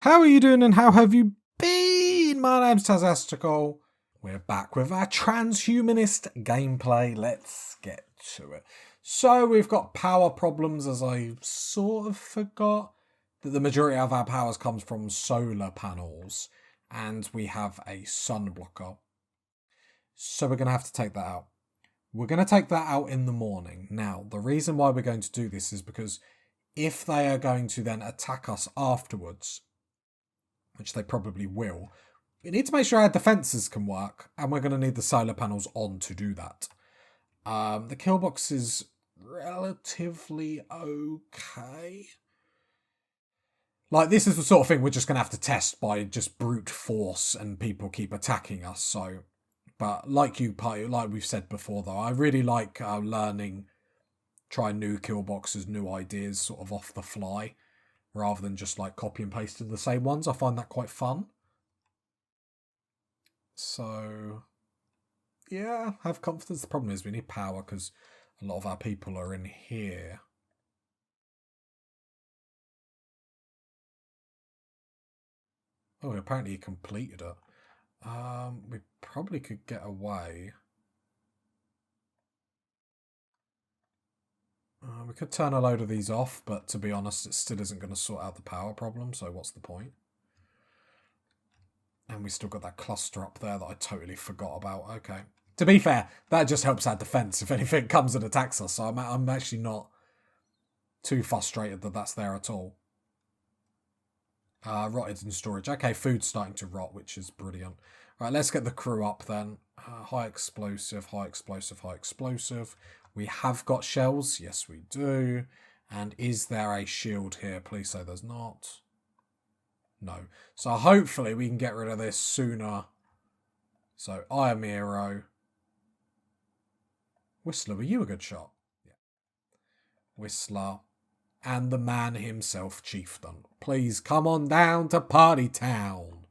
How are you doing and how have you been? My name's Tazastical. We're back with our transhumanist gameplay. Let's get to it. So we've got power problems, as I sort of forgot that the majority of our powers comes from solar panels, and we have a sun blocker. So we're going to have to take that out. We're going to take that out in the morning. Now, the reason why we're going to do this is because if they are going to then attack us afterwards, which they probably will, we need to make sure our defences can work, and we're going to need the solar panels on to do that. The kill box is relatively okay. Like, this is the sort of thing we're just going to have to test by just brute force and people keep attacking us, so... But like we've said before, though, I really like learning, trying new kill boxes, new ideas, sort of off the fly, rather than just like copy and pasting the same ones. I find that quite fun. So, yeah, have confidence. The problem is we need power because a lot of our people are in here. Oh, apparently he completed it. We probably could get away. We could turn a load of these off, but to be honest, it still isn't going to sort out the power problem, so what's the point? And we still got that cluster up there that I totally forgot about. Okay. To be fair, that just helps our defense if anything comes and attacks us, so I'm actually not too frustrated that that's there at all. Rotted in storage. Okay, food's starting to rot, which is brilliant. Right, let's get the crew up then. High explosive, high explosive, high explosive. We have got shells. Yes, we do. And is there a shield here? Please say there's not. No. So hopefully we can get rid of this sooner. So I am hero. Whistler, were you a good shot? Yeah. Whistler. And the man himself, Chieftain. Please come on down to Party Town.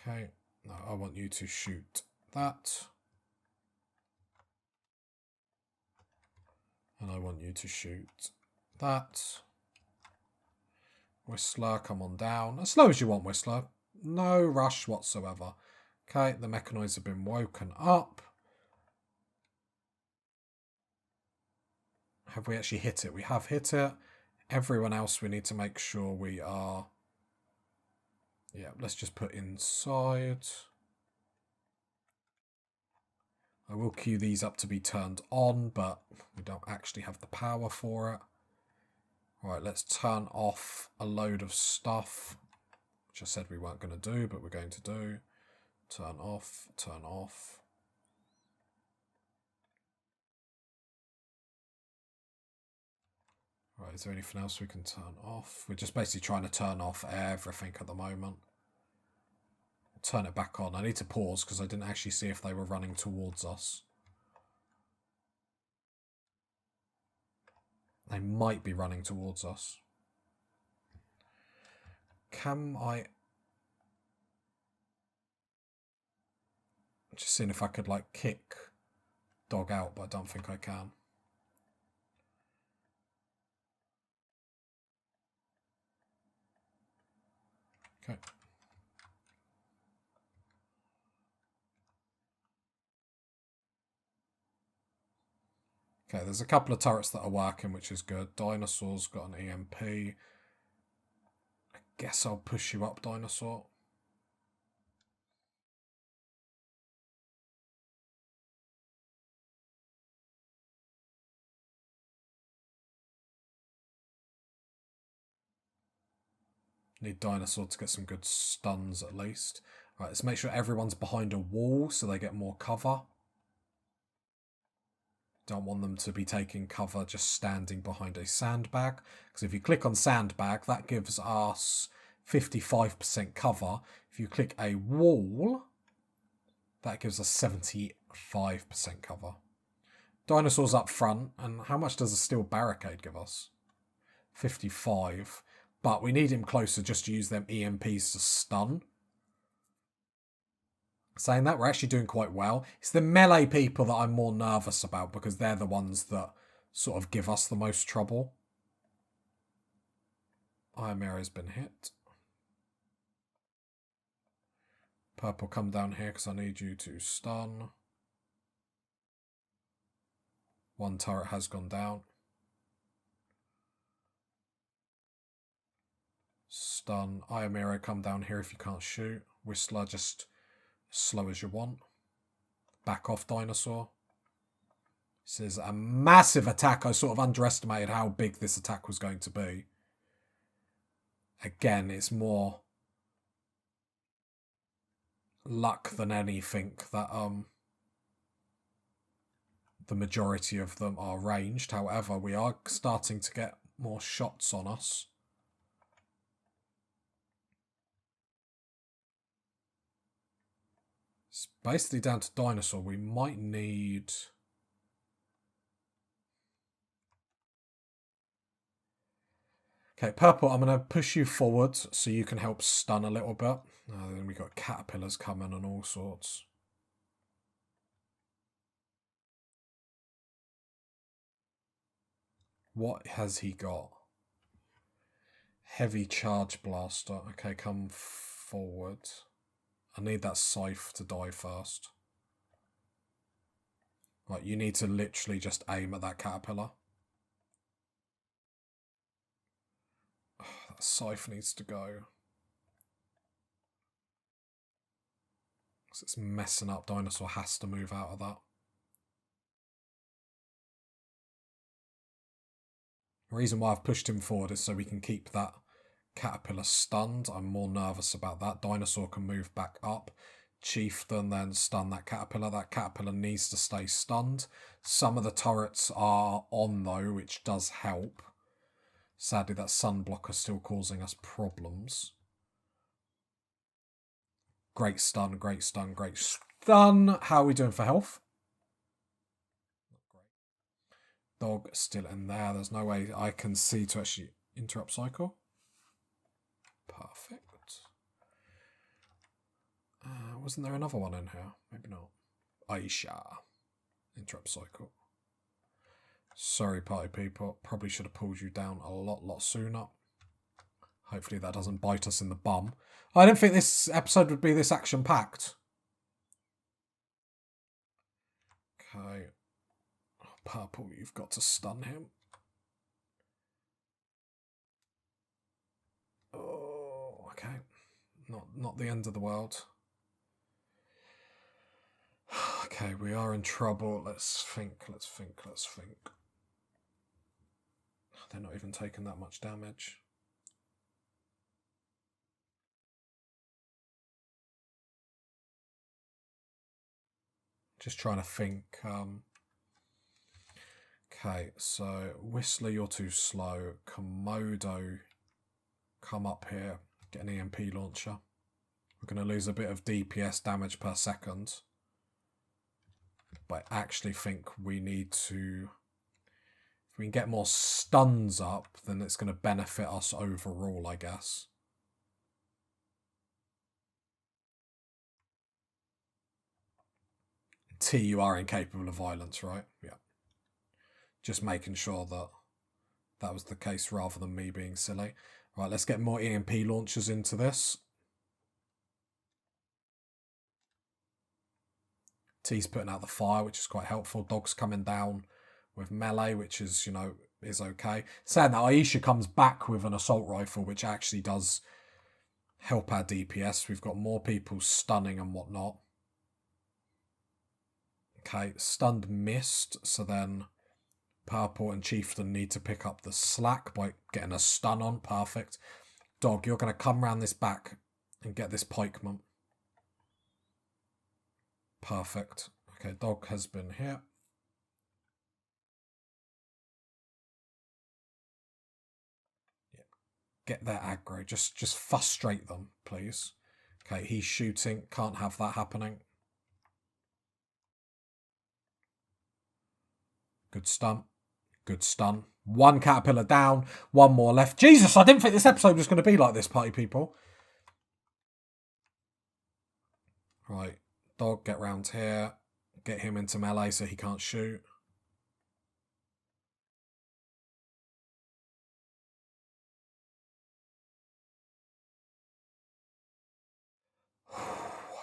Okay. No, I want you to shoot that. And I want you to shoot that. Whistler, come on down. As slow as you want, Whistler. No rush whatsoever. Okay, the mechanoids have been woken up. Have we actually hit it? We have hit it. Everyone else we need to make sure we are... Yeah, let's just put inside. I will queue these up to be turned on, but we don't actually have the power for it. Right, let's turn off a load of stuff, which I said we weren't going to do, but we're going to do. Turn off, turn off. Right, is there anything else we can turn off? We're just basically trying to turn off everything at the moment. Turn it back on. I need to pause because I didn't actually see if they were running towards us. They might be running towards us. Can I... Just seeing if I could, like, kick dog out, but I don't think I can. Okay. Okay, there's a couple of turrets that are working, which is good. Dinosaur's got an EMP. I guess I'll push you up, Dinosaur. Need Dinosaur to get some good stuns at least. Right, let's make sure everyone's behind a wall so they get more cover. Don't want them to be taking cover just standing behind a sandbag. Because if you click on sandbag, that gives us 55% cover. If you click a wall, that gives us 75% cover. Dinosaurs up front. And how much does a steel barricade give us? 55. But we need him closer just to use them EMPs to stun. Saying that, we're actually doing quite well. It's the melee people that I'm more nervous about because they're the ones that sort of give us the most trouble. Ayamira's been hit. Purple, come down here because I need you to stun. One turret has gone down. Stun. Ayamira, come down here if you can't shoot. Whistler, just as slow as you want. Back off, Dinosaur. This is a massive attack. I sort of underestimated how big this attack was going to be. Again, it's more luck than anything that the majority of them are ranged. However, we are starting to get more shots on us. It's basically down to Dinosaur. We might need... Okay, Purple, I'm going to push you forward so you can help stun a little bit. Then we've got caterpillars coming and all sorts. What has he got? Heavy charge blaster. Okay, come forward. I need that scythe to die first. Right, you need to literally just aim at that caterpillar. Oh, that scythe needs to go. Because it's messing up. Dinosaur has to move out of that. The reason why I've pushed him forward is so we can keep that caterpillar stunned. I'm more nervous about that. Dinosaur can move back up. Chieftain then stun that caterpillar. That caterpillar needs to stay stunned. Some of the turrets are on though, which does help. Sadly, that sunblock is still causing us problems. Great stun, great stun, great stun. How are we doing for health? Dog still in there. There's no way I can see to actually interrupt cycle. Perfect. Wasn't there another one in here? Maybe not. Aisha. Interrupt cycle. Sorry, party people. Probably should have pulled you down a lot sooner. Hopefully that doesn't bite us in the bum. I didn't think this episode would be this action-packed. Okay. Purple, you've got to stun him. Oh, okay. Not the end of the world. Okay, we are in trouble. Let's think. They're not even taking that much damage. Just trying to think. Okay, so Whistler, you're too slow. Komodo, come up here. Get an EMP launcher. We're going to lose a bit of DPS damage per second. But I actually think we need to... If we can get more stuns up, then it's going to benefit us overall, I guess. T, you are incapable of violence, right? Yeah. Just making sure that that was the case rather than me being silly. Right, let's get more EMP launchers into this. T's putting out the fire, which is quite helpful. Dog's coming down with melee, which is, you know, is okay. Saying that, Aisha comes back with an assault rifle, which actually does help our DPS. We've got more people stunning and whatnot. Okay, stunned missed, so then Purple and Chieftain need to pick up the slack by getting a stun on. Perfect. Dog, you're going to come round this back and get this pikeman. Perfect. Okay, Dog has been here. Yeah. Get their aggro. Just frustrate them, please. Okay, he's shooting. Can't have that happening. Good stun. Good stun. One caterpillar down. One more left. Jesus, I didn't think this episode was going to be like this, party people. Right. Dog, get round here. Get him into melee so he can't shoot.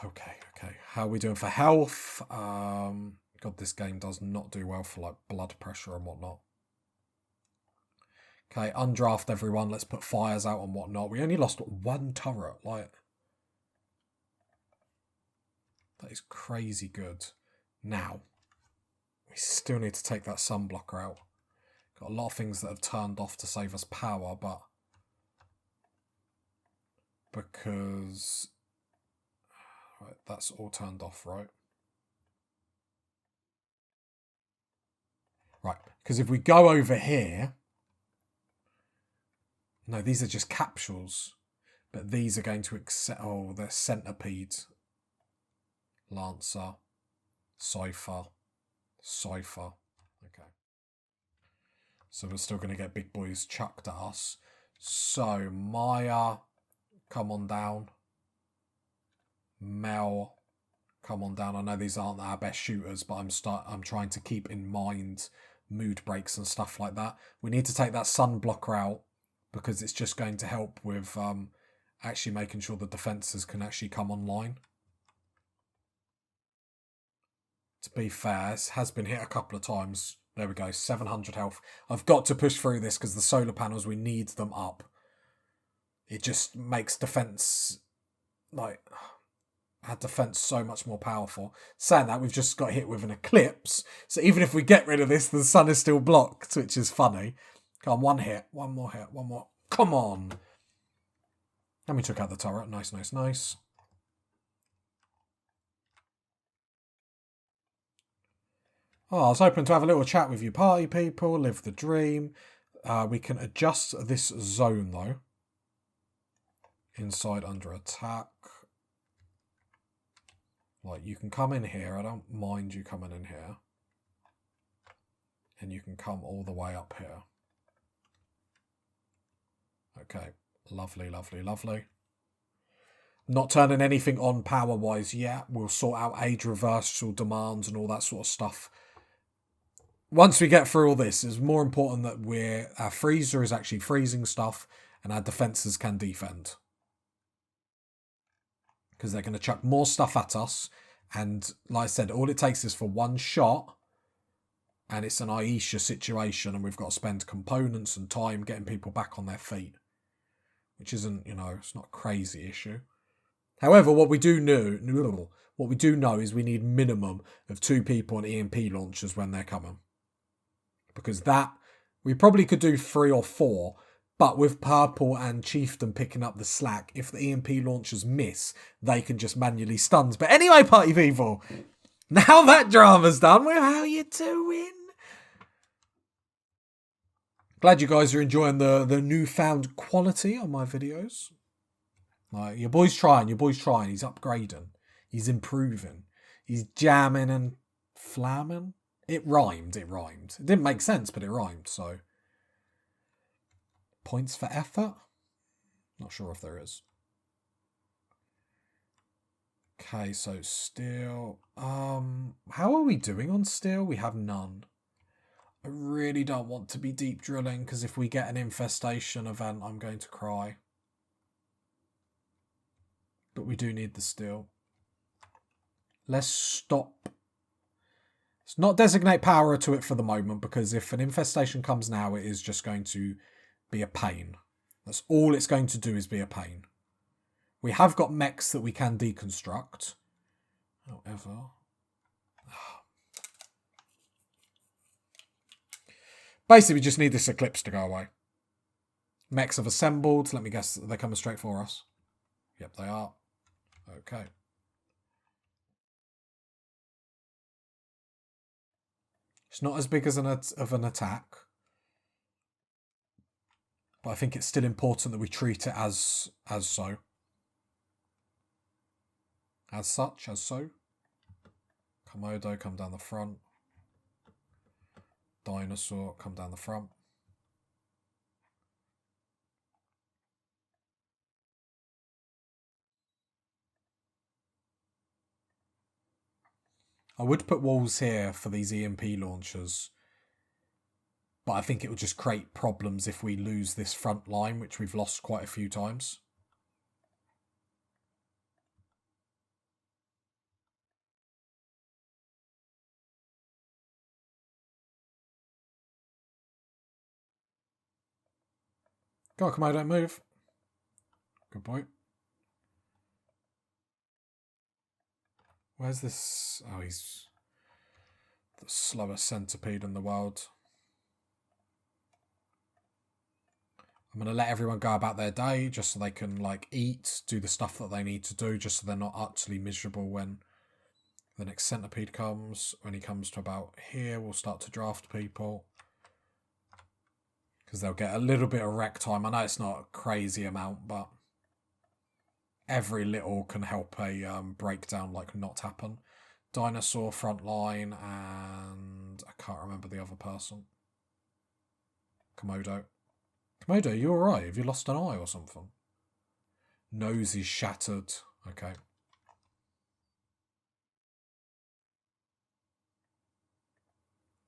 Okay. How are we doing for health? God, this game does not do well for like blood pressure and whatnot. Okay, undraft everyone. Let's put fires out and whatnot. We only lost one turret. Like, that is crazy good. Now, we still need to take that sun blocker out. Got a lot of things that have turned off to save us power, but because right, that's all turned off, right? Right, because if we go over here, no, these are just capsules, but these are going to accept. Oh, they're centipede, lancer, cipher. Okay. So we're still going to get big boys chucked at us. So Maya, come on down. Mel, come on down. I know these aren't our best shooters, but I'm trying to keep in mind mood breaks and stuff like that. We need to take that sun blocker out because it's just going to help with actually making sure the defences can actually come online. To be fair, it has been hit a couple of times. There we go, 700 health. I've got to push through this because the solar panels, we need them up. It just makes defence, like, our defence so much more powerful. Saying that, we've just got hit with an eclipse. So even if we get rid of this, the sun is still blocked, which is funny. Come on, one hit, one more hit, one more. Come on. And we took out the turret. Nice. Oh, I was hoping to have a little chat with you party people, live the dream. We can adjust this zone, though. Inside under attack. Like, you can come in here. I don't mind you coming in here. And you can come all the way up here. Okay. Lovely. Not turning anything on power-wise yet. We'll sort out age reversal demands and all that sort of stuff. Once we get through all this, it's more important that our freezer is actually freezing stuff and our defences can defend. Because they're going to chuck more stuff at us. And like I said, all it takes is for one shot and it's an Aisha situation and we've got to spend components and time getting people back on their feet. Which isn't, it's not a crazy issue. However, what we do know is we need minimum of 2 people on EMP launchers when they're coming. Because that, we probably could do 3 or 4, but with Purple and Chieftain picking up the slack, if the EMP launchers miss, they can just manually stun. But anyway, party people, now that drama's done, well, how you doing? Glad you guys are enjoying the newfound quality on my videos. Like, your boy's trying, he's upgrading, he's improving, he's jamming and flamming. It rhymed. It didn't make sense, but it rhymed, so. Points for effort? Not sure if there is. Okay, so steel. How are we doing on steel? We have none. I really don't want to be deep drilling, because if we get an infestation event, I'm going to cry. But we do need the steel. Let's stop. Let's not designate power to it for the moment, because if an infestation comes now, it is just going to be a pain. That's all it's going to do, is be a pain. We have got mechs that we can deconstruct. However, basically we just need this eclipse to go away. Mechs have assembled. Let me guess, they're coming straight for us. Yep, they are. Okay. It's not as big as of an attack. But I think it's still important that we treat it as so. As such, as so. Komodo, come down the front. Dinosaur, come down the front. I would put walls here for these EMP launchers, but I think it would just create problems if we lose this front line, which we've lost quite a few times. Go on, Komodo, move. Good boy. Where's this? Oh, he's the slowest centipede in the world. I'm going to let everyone go about their day just so they can, like, eat, do the stuff that they need to do, just so they're not utterly miserable when the next centipede comes. When he comes to about here, we'll start to draft people. Because they'll get a little bit of rec time. I know it's not a crazy amount, but every little can help a breakdown, like, not happen. Dinosaur, frontline, and I can't remember the other person. Komodo. Komodo, you alright? Have you lost an eye or something? Nose is shattered. Okay.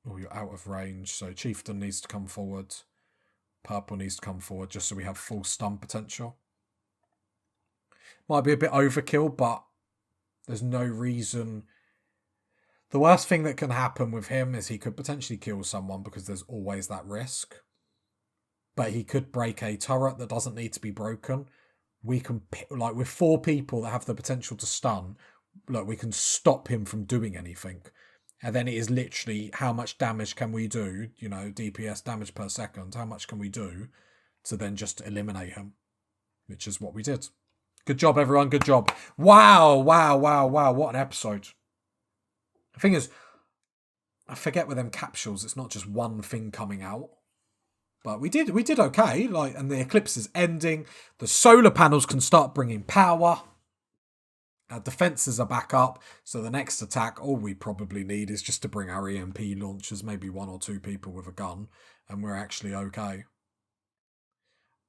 Oh, you're out of range. So Chieftain needs to come forward. Purple needs to come forward just so we have full stun potential. Might be a bit overkill, but there's no reason. The worst thing that can happen with him is he could potentially kill someone because there's always that risk. But he could break a turret that doesn't need to be broken. We can, like, with 4 people that have the potential to stun, look, we can stop him from doing anything. And then it is literally how much damage can we do, you know, DPS, damage per second, how much can we do to then just eliminate him, which is what we did. Good job, everyone, good job. Wow, wow, wow, wow, what an episode. The thing is, I forget with them capsules, it's not just one thing coming out. But we did okay, like, and the eclipse is ending. The solar panels can start bringing power. Our defences are back up, so the next attack, all we probably need is just to bring our EMP launchers, maybe 1 or 2 people with a gun, and we're actually okay.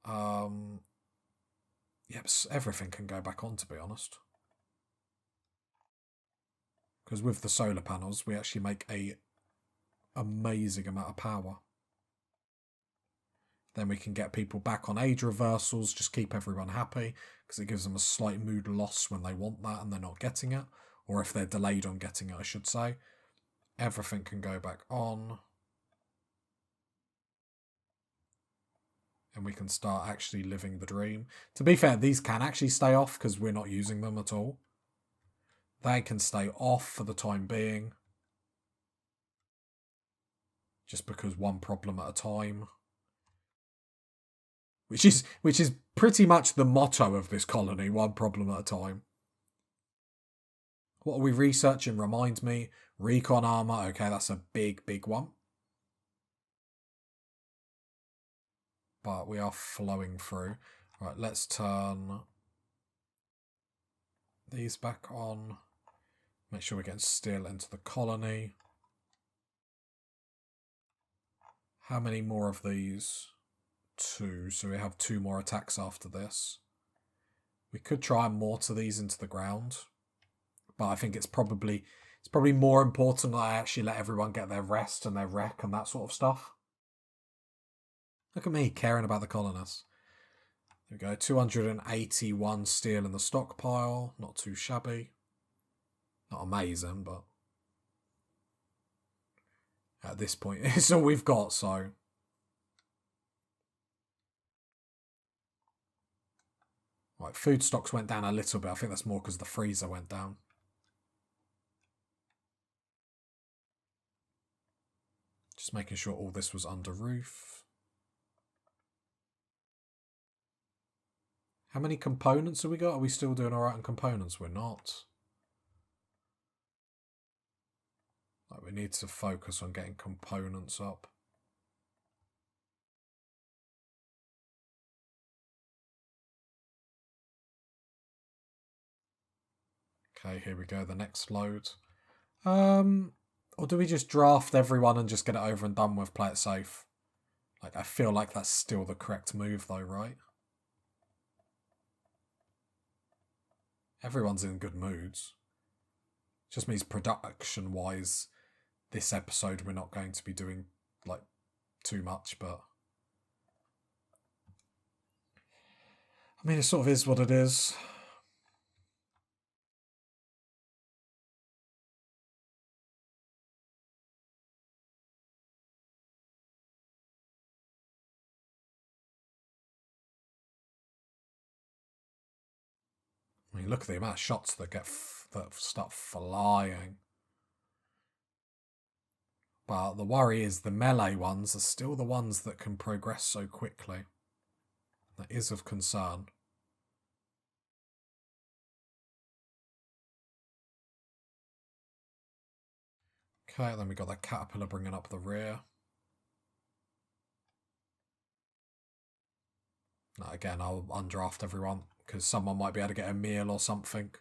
Yep, everything can go back on, to be honest. Because with the solar panels, we actually make a amazing amount of power. Then we can get people back on age reversals, just keep everyone happy, because it gives them a slight mood loss when they want that and they're not getting it. Or if they're delayed on getting it, I should say. Everything can go back on. And we can start actually living the dream. To be fair, these can actually stay off because we're not using them at all. They can stay off for the time being. Just because one problem at a time. Which is pretty much the motto of this colony, one problem at a time. What are we researching? Remind me. Recon armor. Okay, that's a big, big one. But we are flowing through. Right, let's turn these back on. Make sure we're getting steel into the colony. How many more of these? 2. So we have 2 more attacks after this. We could try and mortar these into the ground. But I think it's probably more important that I actually let everyone get their rest and their rec and that sort of stuff. Look at me caring about the colonists. There we go, 281 steel in the stockpile. Not too shabby. Not amazing, but at this point, it's all we've got, so. Right, food stocks went down a little bit. I think that's more because the freezer went down. Just making sure all this was under roof. How many components have we got? Are we still doing alright on components? We're not. Like, we need to focus on getting components up. Okay, here we go, the next load. Or do we just draft everyone and just get it over and done with, play it safe? Like, I feel like that's still the correct move though, right? Everyone's in good moods. Just means production-wise, this episode we're not going to be doing, like, too much, but I mean, it sort of is what it is. look at the amount of shots that that start flying. But the worry is the melee ones are still the ones that can progress so quickly. That is of concern. Okay, then we got that caterpillar bringing up the rear. Now, again, I'll undraft everyone because someone might be able to get a meal or something.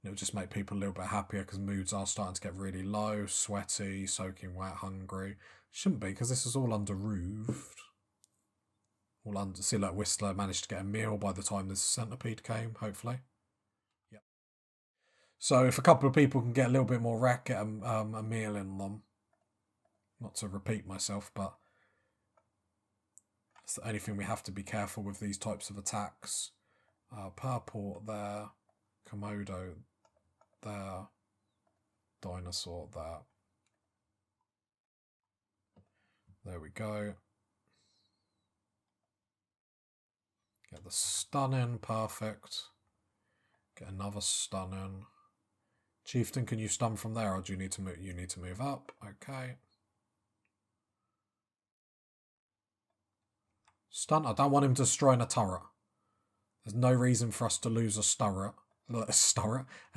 It'll just make people a little bit happier because moods are starting to get really low, sweaty, soaking wet, hungry. Shouldn't be because this is all under roofed. All under. See, like Whistler managed to get a meal by the time this centipede came. Hopefully. Yep. So if a couple of people can get a little bit more wreck, get a meal in them. Not to repeat myself, but it's the only thing we have to be careful with these types of attacks. Purple there, Komodo there, dinosaur there. There we go. Get the stun in, perfect. Get another stun in. Chieftain, can you stun from there, or do you need to move? You need to move up. Okay. Stun. I don't want him destroying a turret. There's no reason for us to lose a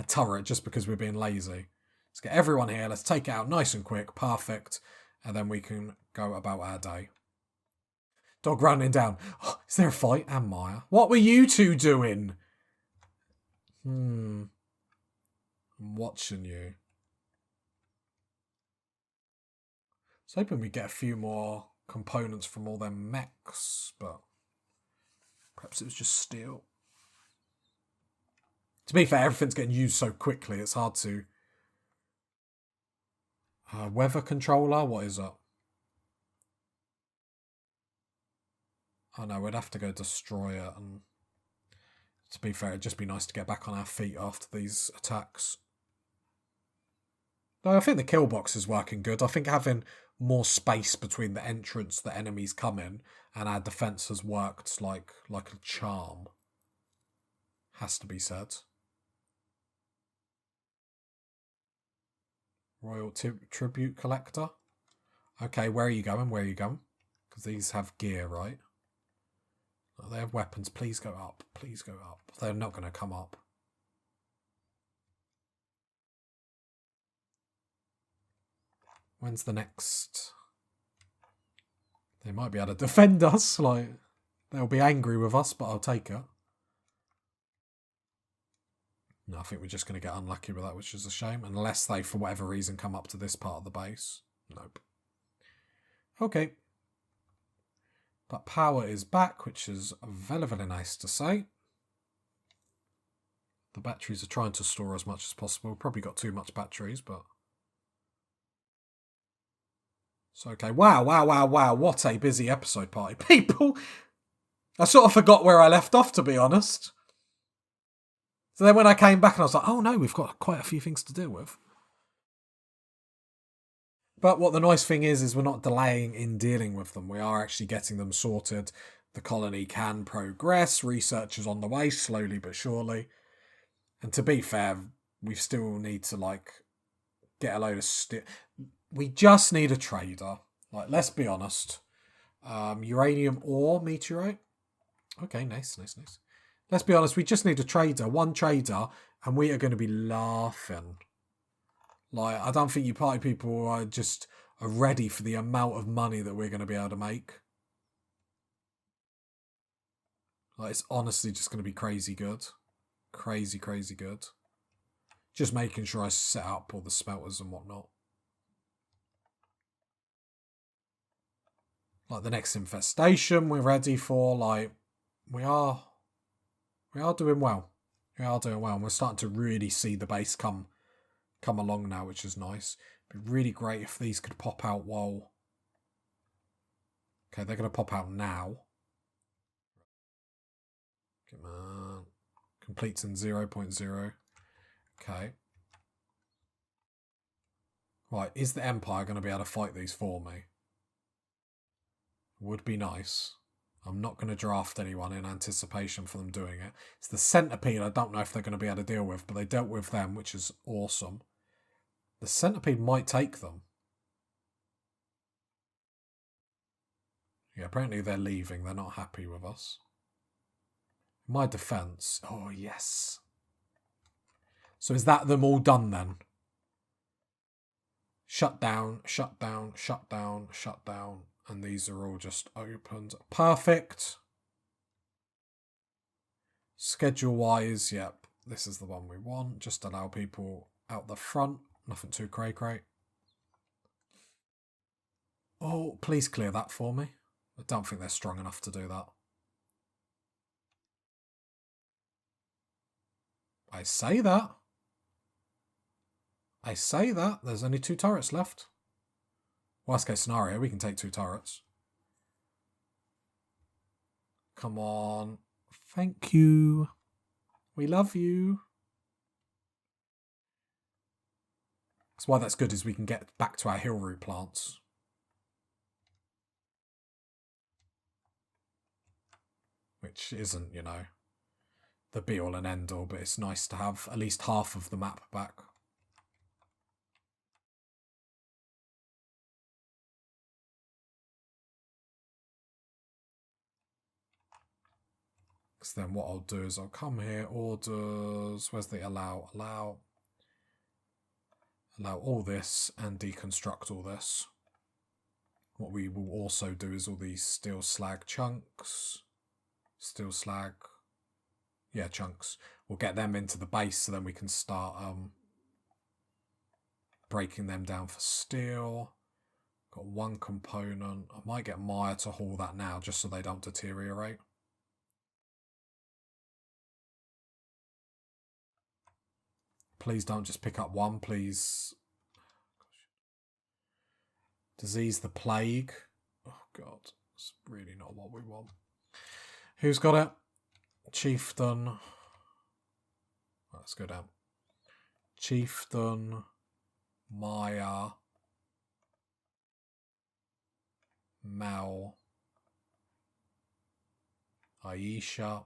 turret just because we're being lazy. Let's get everyone here. Let's take it out nice and quick. Perfect. And then we can go about our day. Dog running down. Oh, is there a fight? And Maya. What were you two doing? I'm watching you. I was hoping we'd get a few more components from all them mechs, but perhaps it was just steel. To be fair, everything's getting used so quickly, it's hard to... weather controller? What is it? Oh no, we'd have to go destroy it, and to be fair, it'd just be nice to get back on our feet after these attacks. No, I think the kill box is working good. I think having more space between the entrance the enemies come in and our defense has worked like a charm. Has to be said. Royal Tribute Collector. Okay, where are you going? Where are you going? Because these have gear, right? Oh, they have weapons. Please go up. Please go up. They're not going to come up. When's the next... They might be able to defend us. Like, they'll be angry with us, but I'll take it. No, I think we're just going to get unlucky with that, which is a shame. Unless they, for whatever reason, come up to this part of the base. Nope. Okay. But power is back, which is very, very nice to say. The batteries are trying to store as much as possible. We've probably got too much batteries, but... It's okay. Wow, wow, wow, wow. What a busy episode, party people. I sort of forgot where I left off, to be honest. So then when I came back and I was like, oh no, we've got quite a few things to deal with. But what the nice thing is we're not delaying in dealing with them. We are actually getting them sorted. The colony can progress. Research is on the way, slowly but surely. And to be fair, we still need to, like, get a load of... We just need a trader. Like, let's be honest. Uranium ore meteorite. Okay, nice, nice, nice. Let's be honest, we just need a trader, one trader, and we are going to be laughing. Like, I don't think you party people are ready for the amount of money that we're going to be able to make. Like, it's honestly just going to be crazy good. Crazy, crazy good. Just making sure I set up all the smelters and whatnot. Like, the next infestation we're ready for. Like, we are doing well. We are doing well. And we're starting to really see the base come along now, which is nice. It'd be really great if these could pop out while... Okay, they're going to pop out now. Come on. Completes in 0.0. Okay. Right, is the Empire going to be able to fight these for me? Would be nice. I'm not going to draft anyone in anticipation for them doing it. It's the centipede I don't know if they're going to be able to deal with, but they dealt with them, which is awesome. The centipede might take them. Yeah, apparently they're leaving. They're not happy with us. My defense. Oh, yes. So is that them all done then? Shut down, shut down, shut down, shut down. And these are all just opened. Perfect. Schedule-wise, yep. This is the one we want. Just allow people out the front. Nothing too cray-cray. Oh, please clear that for me. I don't think they're strong enough to do that. I say that. I say that. There's only 2 turrets left. Worst case scenario, we can take 2 turrets. Come on. Thank you. We love you. That's why that's good, is we can get back to our hill root plants. Which isn't, you know, the be-all and end-all, but it's nice to have at least half of the map back. Because then what I'll do is I'll come here, orders, where's the allow all this and deconstruct all this. What we will also do is all these steel slag chunks, steel slag, yeah, chunks. We'll get them into the base so then we can start breaking them down for steel. Got 1 component. I might get Maya to haul that now just so they don't deteriorate. Please don't just pick up 1, please. Disease the plague. Oh god, it's really not what we want. Who's got it? Chieftain. Let's go down. Chieftain. Maya. Mel. Aisha.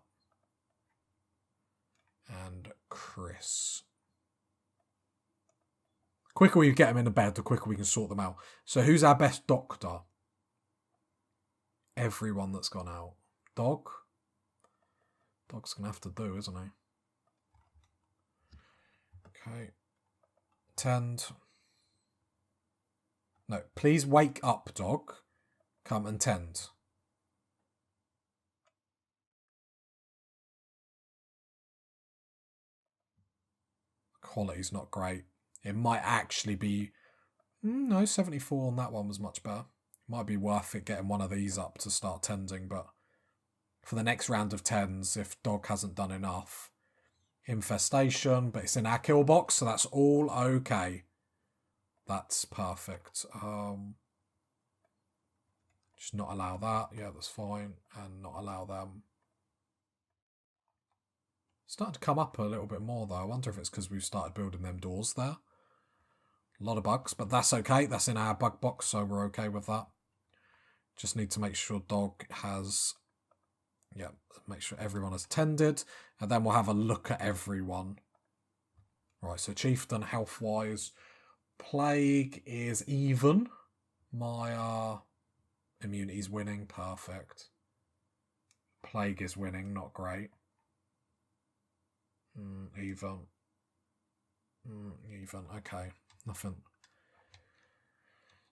And Chris. The quicker we get them in the bed, the quicker we can sort them out. So who's our best doctor? Everyone that's gone out. Dog? Dog's going to have to do, isn't he? Okay. Tend. No, please wake up, dog. Come and tend. Quality's not great. It might actually be... No, 74 on that one was much better. Might be worth it getting one of these up to start tending, but for the next round of tens, if dog hasn't done enough. Infestation, but it's in our kill box, so that's all okay. That's perfect. Just not allow that. Yeah, that's fine. And not allow them. Starting to come up a little bit more, though. I wonder if it's because we've started building them doors there. A lot of bugs, but that's okay. That's in our bug box, so we're okay with that. Just need to make sure dog has... Yeah, make sure everyone has tended. And then we'll have a look at everyone. Right, so Chieftain, health-wise. Plague is even. My immunity's winning. Perfect. Plague is winning. Not great. Even. Even. Okay. Nothing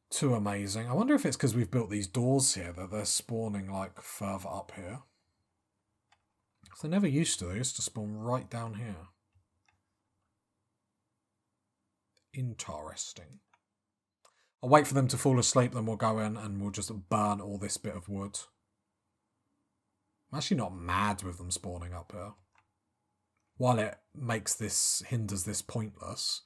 too amazing. I wonder if it's because we've built these doors here that they're spawning like further up here. They never used to. They used to spawn right down here. Interesting. I'll wait for them to fall asleep, then we'll go in and we'll just burn all this bit of wood. I'm actually not mad with them spawning up here. While it hinders this pointless,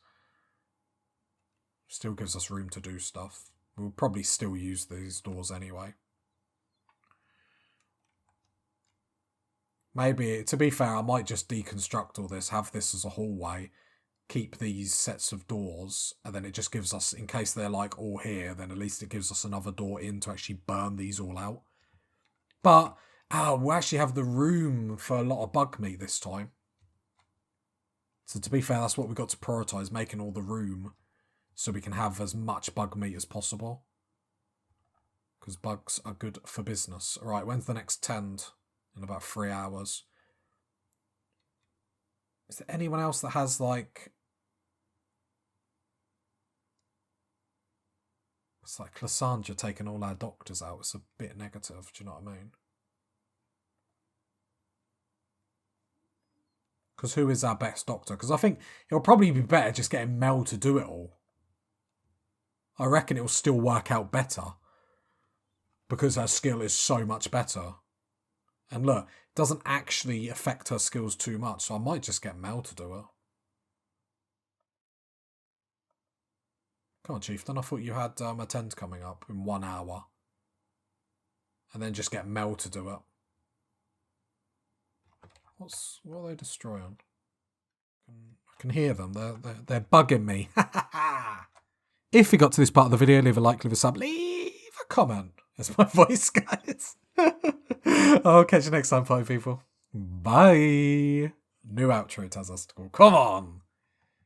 still gives us room to do stuff. We'll probably still use these doors anyway. Maybe, to be fair, I might just deconstruct all this, have this as a hallway, keep these sets of doors, and then it just gives us, in case they're like all here, then at least it gives us another door in to actually burn these all out. But Oh, we'll actually have the room for a lot of bug meat this time. So to be fair, that's what we've got to prioritise, making all the room so we can have as much bug meat as possible. Because bugs are good for business. Alright, when's the next tend? In about 3 hours. Is there anyone else that has, like... It's like Cassandra taking all our doctors out. It's a bit negative, do you know what I mean? Because who is our best doctor? Because I think it'll probably be better just getting Mel to do it all. I reckon it'll still work out better. Because her skill is so much better. And look, it doesn't actually affect her skills too much, so I might just get Mel to do it. Come on, Chieftain, I thought you had a tent coming up in 1 hour. And then just get Mel to do it. What are they destroying? I can hear them. They're bugging me. If you got to this part of the video, leave a like, leave a sub, leave a comment. That's my voice, guys. I'll catch you next time, party people. Bye. New outro, Tazastical. Come on.